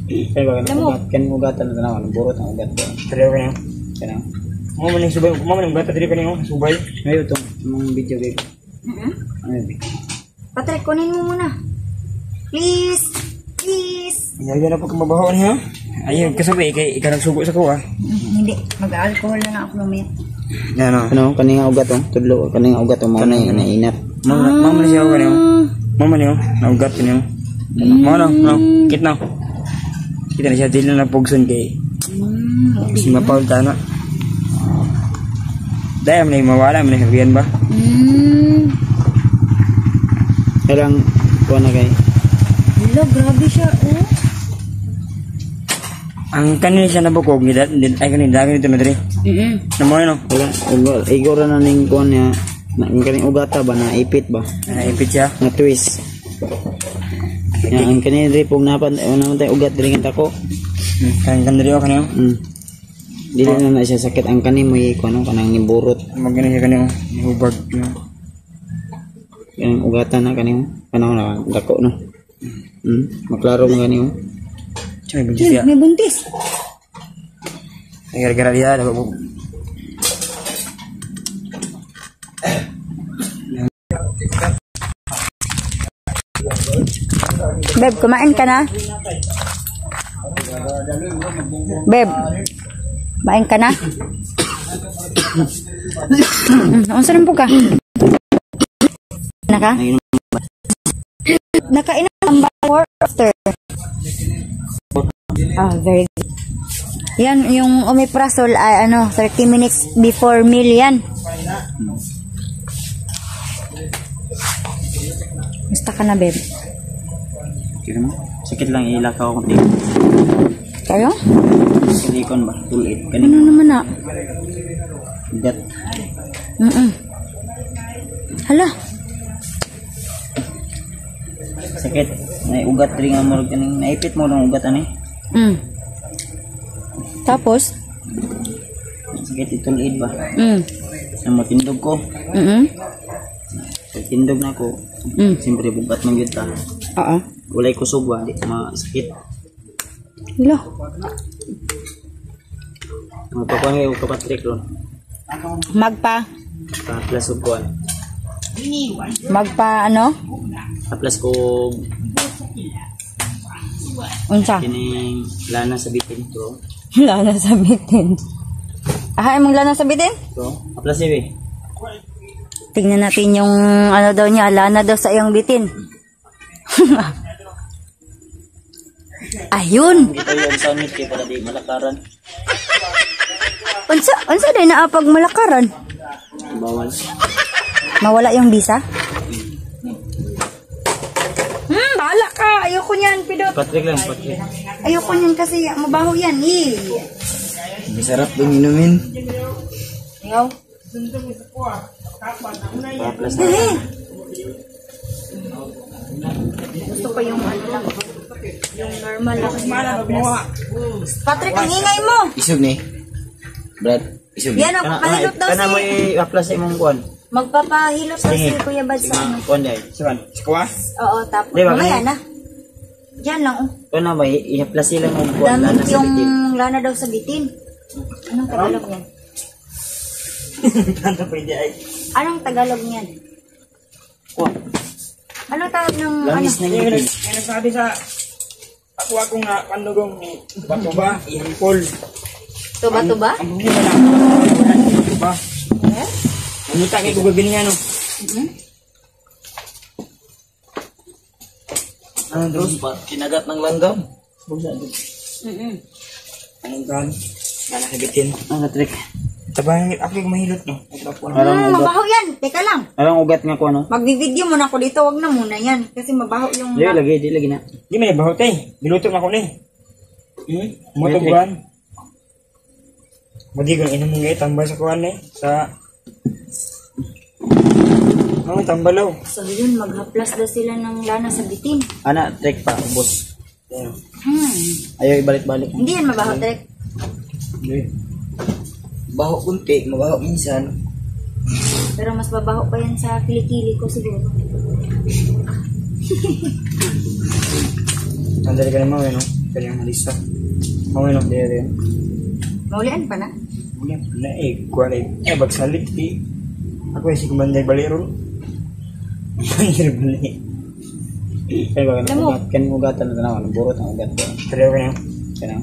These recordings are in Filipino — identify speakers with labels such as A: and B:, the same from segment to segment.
A: Kaya ba kan ugatan na naman burot ang ugat.
B: Pero kaya.
A: Kaya.
B: Mo man subay, mo man bata diri kanino subay.
A: Ngayon to, mong video game.
C: Patrick, kunin mo muna. Please. Please.
B: Ayaw na po kung mabaho niya. Ayaw kasabay kay ikaw nagsugo sa kuha.
C: Hindi, mag-alcohol na ako mamaya.
B: Yan o.
A: Ano, kaninga ugat to. Tudlo, kaninga ugat to. Mga na inat.
B: Mama na siya ako kanino. Mama niyo, naugat niyo. Mama no, kit na. Kita na siya, dili na pugson kay. Kasi mapaul ta na. Dahil mo na mawala, mo na sabihan ba?
A: Kailang, kuha na kayo.
C: Hello, grabe siya, oh.
B: Ang kanina siya nabukog, ay kanina, dami nito na diri. Namoy no?
A: Igor na ning kuha niya. Ang kaning ugata ba, naipit ba?
B: Naipit siya.
A: Na twist. Ang kanin rin pong naman tayo ugat rin ang tako.
B: Kan diri o kanino?
A: Dili na siya sakit ang kanin mo ano kanang niburot.
B: Magana siya kanino, hubag.
A: Yang ugatan na kanin kanang na dako no. Maklaro mo kanin.
B: Chay buntis ya.
C: May buntis.
B: Gara-gara dia dapat bu.
C: Beb, kumain ka na? Beb, kumain ka na? Unsa rin po ka? Naka? Nakainom ang before after? Very good. Yan, yung omeprazole ay 30 minutes before meal yan. Musta ka na, Beb?
A: Kira mo? Sakit lang ilakaw ko din.
C: Kayo?
A: Silikon ba? Tulit.
C: Ano naman na?
A: Ugat.
C: Hala.
A: Sakit. May ugat rin ang marag kaning naipit mo ng ugat ani.
C: Tapos?
A: Sakit itulit ba? Sa matindog ko. Sa tindog na ko. Siyempre bugat man yun ta. Walay kusog ba? Di masakit.
C: Hala.
A: Magpakuha ngayon ka Patrick ron.
C: Magpa?
A: Plus of kuhan.
C: Magpa
A: Plus ko
C: unsa?
A: kining lana sa bitin to.
C: Lana sa bitin. Imong lana sa bitin?
A: To. Plus eh.
C: Tingnan natin yung daw niya, lana daw sa iyong bitin. Ayun.
A: Ito yung summit kaya pala di malakaran.
C: Unsa din naapag malakaran?
A: Bawal.
C: Mawala yung bisa? Bahala ka. Ayoko niyan, Pidot.
A: Patrick lang, Patrick.
C: Ayoko niyan kasi mabaho yan.
A: Masarap yung inumin.
C: Ayaw.
A: Plus na.
C: Gusto ko yung lang. Yung normal lang. Patrick, ang ingay mo.
A: Isog ni. Brad, isog.
C: Yan, magpahilot daw
A: kana mo i-apply sa imong kuan.
C: Magpapahilot daw si Kuya Bad sa
A: Kuan dai.
B: Siwan, kuha.
C: Oo, tapos
A: Diba,
C: mamaya na. Diyan lang,
A: Kana ba i-apply sila mong kuan lana
C: Damit
A: sa
C: yung
A: bitin.
C: lana daw sa bitin. Anong Tagalog niyan?
A: Tanto pwede ay.
C: Anong Tagalog niyan?
A: Kuan.
C: Anong tawag ng
A: Langis na
B: Kaya
A: ngipin.
B: nagsabi sa ako nga pandugong ni bato ba, ihipol.
C: Tuba-tuba?
B: Ang problema na. Ba? Nita kay Google niya no.
A: Ano dos pa kinagat ng langgam. Busa dito.
B: Anong gan? Lana sa bitin.
A: Ang Patrick.
B: Tabang ako yung mahilot no.
C: Mabaho yan. Teka lang.
A: Alang ugat nga ko ano?
C: Magbibideo muna ako dito. Wag na muna yan. Kasi mabaho yung...
A: Di lagi na.
B: Di man bahot eh. Biluto na ko ni. Motoban. Magigon ina mo ngay tambay sa kuan eh. Sa tambalaw.
C: So yun, maghaplas daw sila ng lana sa bitin.
A: Ana, trek pa, boss. Ayaw ibalik-balik.
C: Hindi yan mabaho, Trek.
A: Baho kunti, mabaho minsan.
C: Pero mas babaho pa yan sa kilikili ko siguro.
B: Andali ka naman no. Kanyang malisa. Mawin ang dere.
C: Maulian pa na?
B: Wala na kuha na bagsalit eh. Ako si kumanday balero. Mandir bali.
A: Kaya ba kan ugatan na naman burot ang ugat ko.
B: Kaya ka niyo.
A: Kaya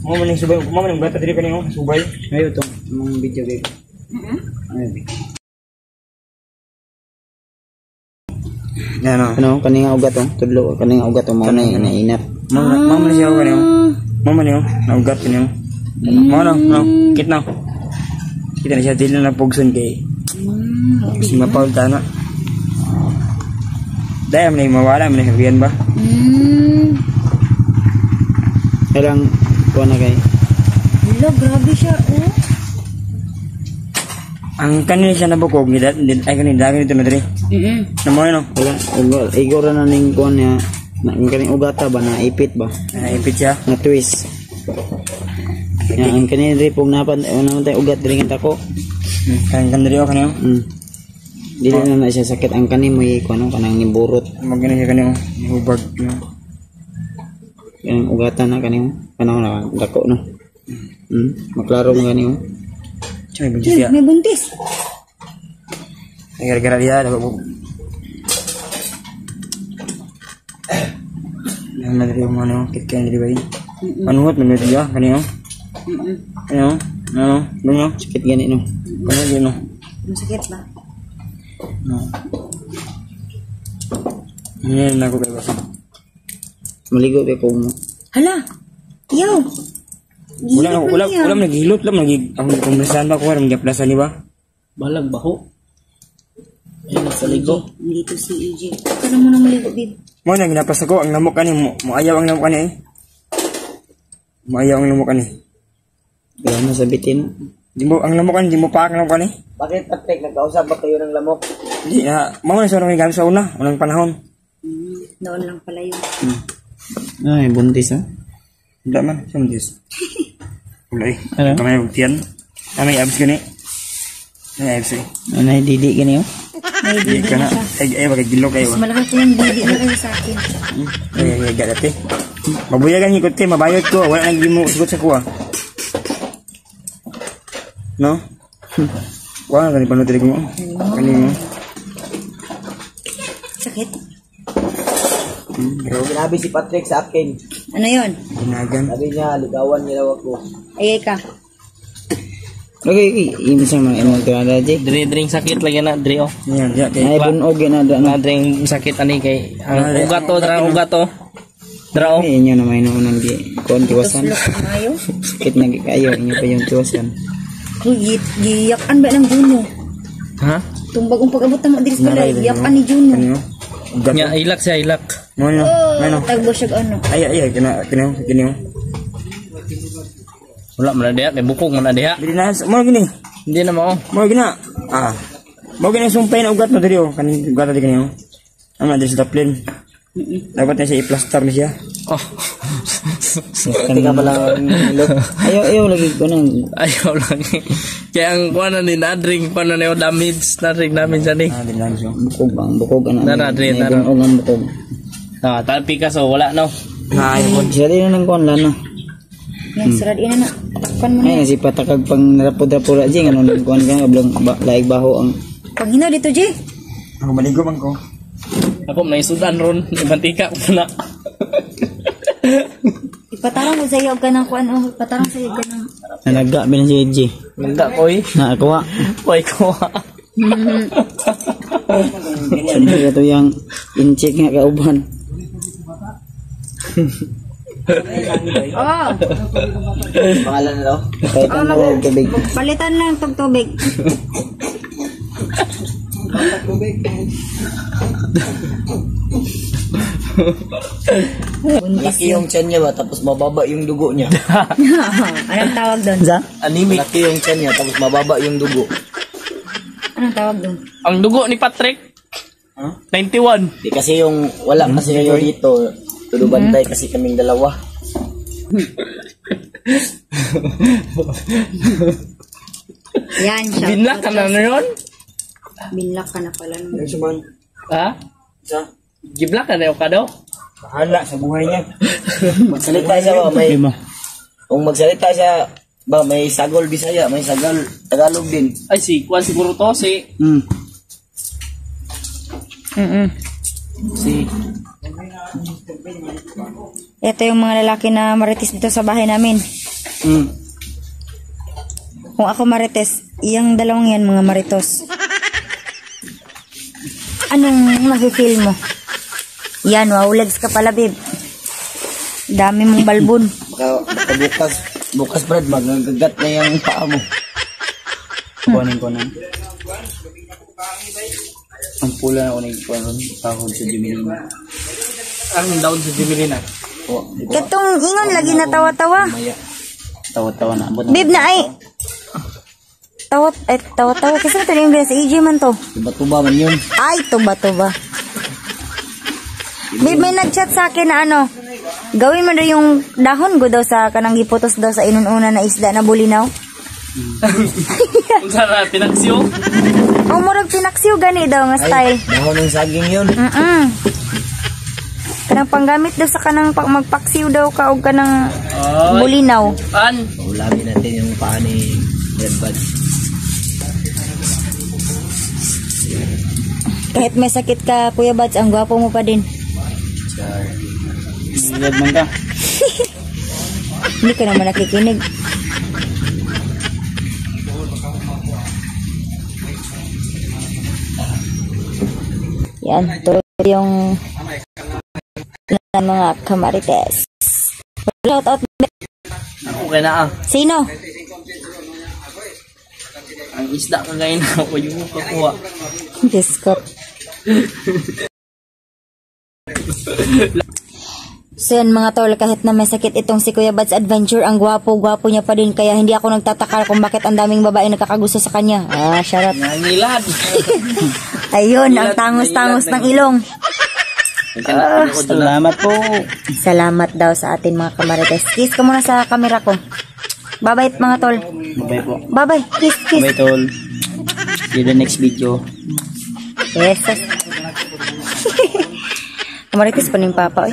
B: Mo man subay, mo man bata diri kaniyo subay.
A: ngayon itong mga video game. Ano kaninga ugat oh tudlo kaninga ugat oh mga nainat.
B: Mo man siya kaniyo. Mo man niyo na ugat kaniyo. Mo no kit na. Kita na siya dili na pugson kay. Si mapaul ta na. Dahil man mawala man sabihan ba?
A: Kailang kuha na kay.
C: Hello, grabe siya, oh.
B: Ang kanina siya nabukog ni ay kanina dami nito na diri. Namoy no.
A: Igor na ning kuha niya ang kaning ugata ba na ipit ba?
B: Ipit siya.
A: Na twist. Ang kanin rin pong naman tayo ugat rin ang tako.
B: Kan diri o kaniyo.
A: Dili na siya sakit ang kanin mo kuno kanang niburot.
B: Magani siya kaniyo. Hubag no.
A: Yang ugatan na kanin kanang na dako no. Maklaro mo kanin.
B: Chay buntis ya.
C: May buntis.
B: Gara-gara dia dapat yang dari mana kitkan dari bayi. Manuhut menurut dia kaniyo. Ano? Ano? Ano?
A: Sakit gani no.
B: Ano gino?
C: Masakit ba?
B: No. Ini na ko bebas.
A: Maligo ba ko mo?
C: Hala! Yaw!
B: Ulam naghilot lang ang kumresan ba ko ang gaplasan ni ba?
A: Balag baho. Ayun sa ligo.
C: Dito si EJ. Ikaw mo nang maligo, babe.
B: Mo na ginapas ako ang lamok ani mo ayaw ang lamok ani eh. Mo ayaw ang lamok ani.
A: Kaya na sabitin.
B: Di mo ang lamok ani di mo pa ang lamok ani.
A: Bakit Patrick nagkausap ba kayo ng lamok?
B: Di na mo na sa gamit sa unang panahon.
C: Noon lang pala yun.
A: Ay, buntis ha.
B: Tidak man, sundis. Ulay.
A: Ano?
B: Kamay buktian. Kamay abs gani. Ay abs.
A: Anay didi gani oh.
C: May
B: Di
C: didi
B: kana
C: na siya.
B: ay bagay gilok kayo.
C: Mas malaki ko yung didi na kayo sa akin.
B: Ay gadate. Mabuyagan ikot te mabayad ko wala nang gimo sugot sa kuha. No? Wala gani panutri ko mo. Kanimo.
C: Sakit?
A: Sinabi si Patrick sa akin.
C: Ano yun?
B: Ginagan.
A: Sabi niya, ligawan niya daw ako.
C: Ay, ka.
A: Okay. Ibig sa mga imong tirada, Jay.
D: Dring sakit lagi na dri oh.
B: Yan, ya kay
A: Ay, bunog yun na
D: Na dring sakit ani kay ang ugat to. Dra oh.
A: Ay, inyo na may noon di kon tiwasan.
C: Tuslok na kayo.
A: Sakit na kayo, inyo pa yung tiwasan.
C: Giyakan ba ng Juno?
D: Ha?
C: Tumbag ang pag-abot na mo diri sa balay. Giyakan ni Juno.
B: Kanimo. Ugat.
D: Nya ilak siya ilak.
B: Mo no. Ano?
C: Tagbo siya ano.
B: Ay kanimo.
D: Wala man dia kay bukog man dia.
B: Dili na mo gini.
D: Hindi na mao.
B: Mo gina. Mo gina sumpay na ugat na diri oh. Kaning ugat diri kanimo. Ano diri sa taplin. Dapat na siya i-plaster na siya.
D: Oh.
A: Tika pala look. Ayaw lagi ko nang
D: Ayaw lang. Kaya ang kuha na ni Nadring, kuha na niyo damage ani.
B: Dili lang siya.
A: bukog ana.
D: Nadre,
A: Bunog ang bukog.
D: Tapi ka so wala no.
A: Siya din nang kon lana.
C: Yan, sarad ina na. Takpan mo na.
A: Ay, si patakag pang narapod-rapod Jay, ano nang kon ka ablang laig baho ang
C: Pag hinaw dito, Jay.
B: Ako maligo man ko.
D: Ako may sudan ron, ibantika ko na.
C: Ipatarang mo sa iyo ka ng kuan. Ipatarang sa iyo ka ng...
A: nalaga bilang si Jay.
D: Nanda koy.
A: Na ako
D: Koy ko.
A: Sabi ito yung in-check nga kauban.
C: Oh!
A: Pangalan na daw? Kahit ano tubig.
C: Palitan lang itong tubig.
A: Laki yung tiyan niya ba, tapos mababa yung dugo niya.
C: Anong tawag doon?
A: Sa? Anemic. Laki yung tiyan niya, tapos mababa yung dugo.
C: Anong tawag doon?
D: Ang dugo ni Patrick.
A: Huh?
D: 91.
A: Di kasi yung, wala kasi kayo dito. Tulubantay kasi kaming dalawa.
C: Yan siya.
D: Binlak ka na yun?
C: Binlak ka na pala.
B: Suman.
D: Ha?
B: Sa?
D: Giblak ka na yung kado?
B: Bahala sa buhay niya.
A: Magsalita siya ba, may, kung magsalita siya, ba, may sagol Bisaya, may sagol Tagalog din.
D: Ay, si Kwan siguro to, si...
A: Si,
C: Ito yung mga lalaki na marites dito sa bahay namin. Kung ako marites, yung dalawang yan mga maritos. Anong nafe-feel mo? Yan, wow, legs ka pala, babe. Dami mong balbon.
A: baka bukas Brad, magagagat na yung paa mo. Kunin. Ang pula na unig ko ng pahon sa Jimelina.
D: Ang daon sa Jimelina.
A: O, di ba?
C: Katong ingon lagi na tawa-tawa.
A: Maya. Tawa-tawa na.
C: Babe na ay. Tawa-tawa. Kasi ito yung sa EJ man to.
A: Tuba man yun.
C: Ay, tuba-tuba. Babe, may nag-chat sa akin na ano, gawin mo daw yung dahon go daw sa kanang giputos daw sa inununa na isda na bulinaw.
D: Kung sana pinaksiyo.
C: O murag pinaksiw gani daw nga style.
A: Dahon ng saging yun.
C: Kanang panggamit daw sa kanang magpaksiw daw ka og kanang bulinaw.
D: An?
A: Ulamin natin yung paa ni Red Buds.
C: Kahit may sakit ka, Kuya Bads, ang gwapo mo pa din.
A: Red man ka.
C: Hindi ka naman nakikinig. Yan, tuloy yung mga kamarites. Shout out.
D: Okay na ah.
C: Sino?
D: Ang isda ka ngayon ako yung kakuha.
C: Discord. So yan mga tol, kahit na may sakit itong si Kuya Bads Adventure, ang gwapo-gwapo niya pa din, kaya hindi ako nagtataka kung bakit ang daming babae nakakagusto sa kanya. Charot.
D: Nangilad.
C: Ayun, ang tangos-tangos ng ilong.
A: Salamat po.
C: Salamat daw sa atin mga kamarites. Kiss ka muna sa camera ko. Bye-bye mga tol.
A: Bye po.
C: Bye-bye. Kiss.
A: Bye tol. See you the next video.
C: Yes. Kamarites pa ning papa.